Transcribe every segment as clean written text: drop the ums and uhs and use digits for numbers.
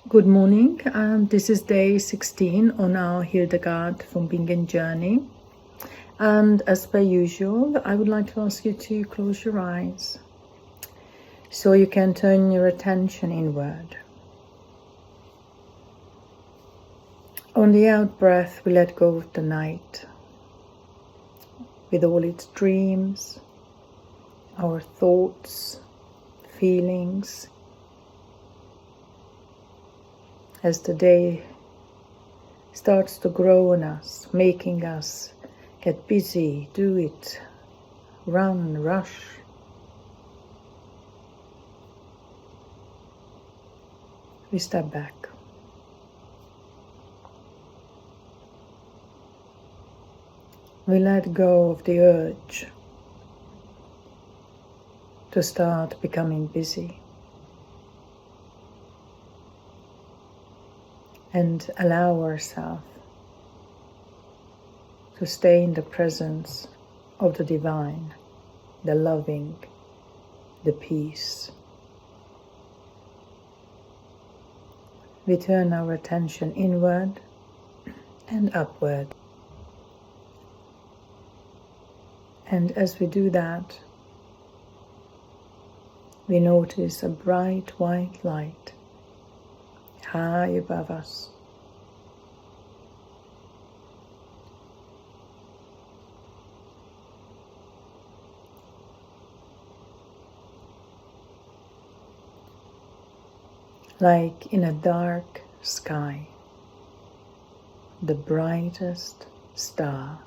Good morning, and this is day 16 on our Hildegard von Bingen journey. And as per usual, I would like to ask you to close your eyes so you can turn your attention inward. On the out breath, we let go of the night with all its dreams, our thoughts, feelings. As the day starts to grow on us, making us get busy, do it, run, rush. We step back. We let go of the urge to start becoming busy. And allow ourselves to stay in the presence of the divine, the loving, the peace. We turn our attention inward and upward. And as we do that, we notice a bright white light high above us. Like in a dark sky, the brightest star,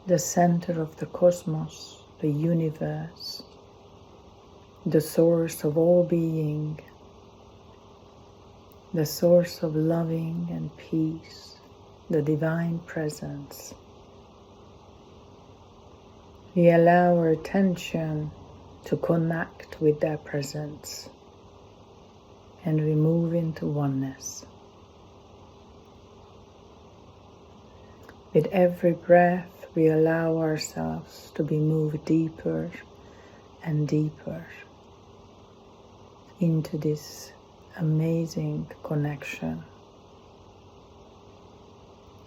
the center of the cosmos, the universe, the source of all being, the source of loving and peace, the divine presence. We allow our attention to connect with their presence, and we move into oneness. With every breath, we allow ourselves to be moved deeper and deeper into this amazing connection,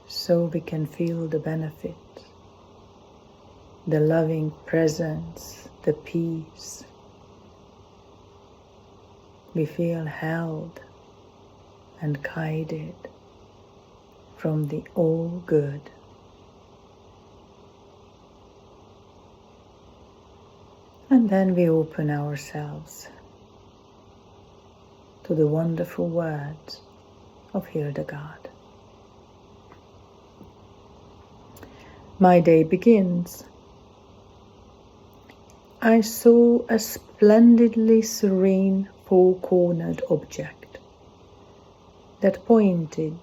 so we can feel the benefit, the loving presence, the peace. We feel held and guided from the all good. And then we open ourselves to the wonderful words of Hildegard. My day begins. I saw a splendidly serene four-cornered object that pointed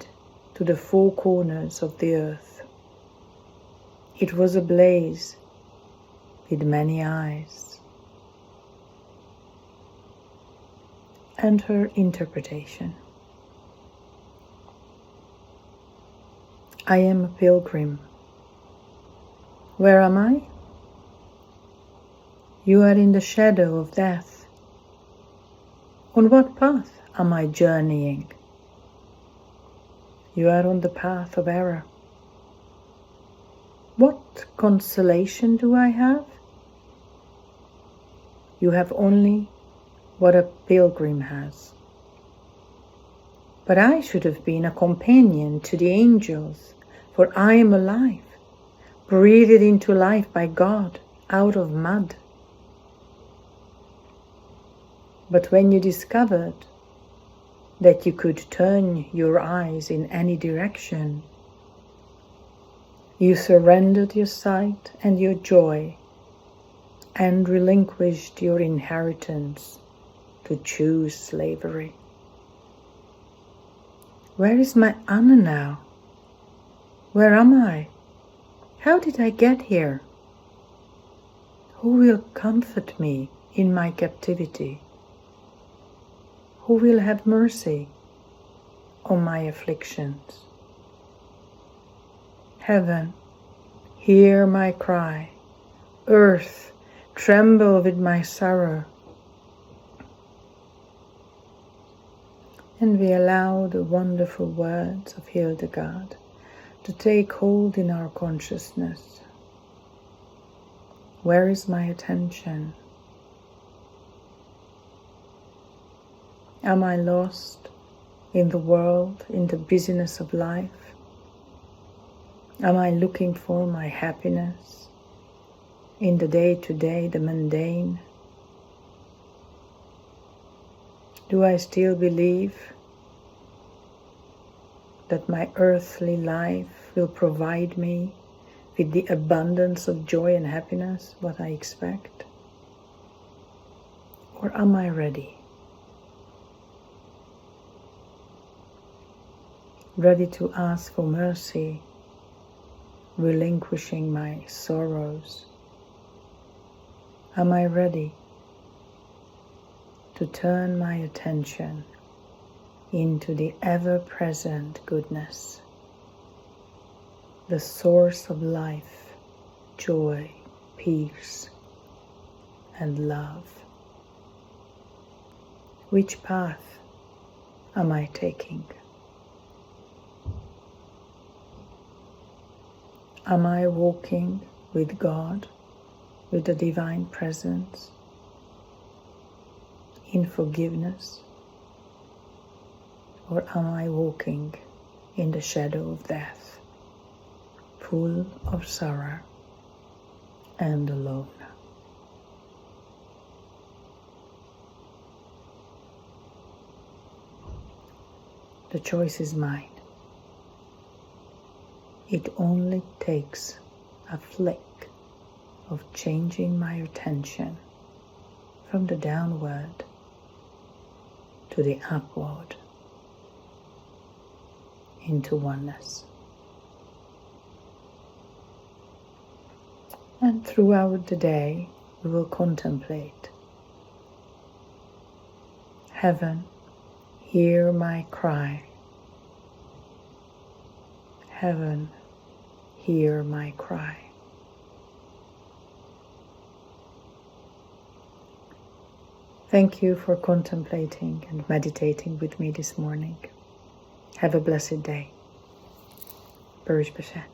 to the four corners of the earth. It was ablaze with many eyes. And her interpretation. I am a pilgrim. Where am I? You are in the shadow of death. On what path am I journeying? You are on the path of error. What consolation do I have? You have only what a pilgrim has. But I should have been a companion to the angels, for I am alive, breathed into life by God out of mud. But when you discovered that you could turn your eyes in any direction, you surrendered your sight and your joy and relinquished your inheritance to choose slavery. Where is my Anna now? Where am I? How did I get here? Who will comfort me in my captivity? Who will have mercy on my afflictions? Heaven, hear my cry. Earth, tremble with my sorrow. And we allow the wonderful words of Hildegard to take hold in our consciousness. Where is my attention? Am I lost in the world, in the busyness of life? Am I looking for my happiness in the day-to-day, the mundane? Do I still believe that my earthly life will provide me with the abundance of joy and happiness, what I expect? Or am I ready? Ready to ask for mercy, relinquishing my sorrows? Am I ready to turn my attention into the ever-present goodness, the source of life, joy, peace, and love? Which path am I taking? Am I walking with God, with the divine presence, in forgiveness? Or am I walking in the shadow of death, full of sorrow and alone? The choice is mine. It only takes a flick of changing my attention from the downward to the upward into oneness. And throughout the day, we will contemplate. Heaven, hear my cry. Heaven, hear my cry. Thank you for contemplating and meditating with me this morning. Have a blessed day. Baruch Bashem.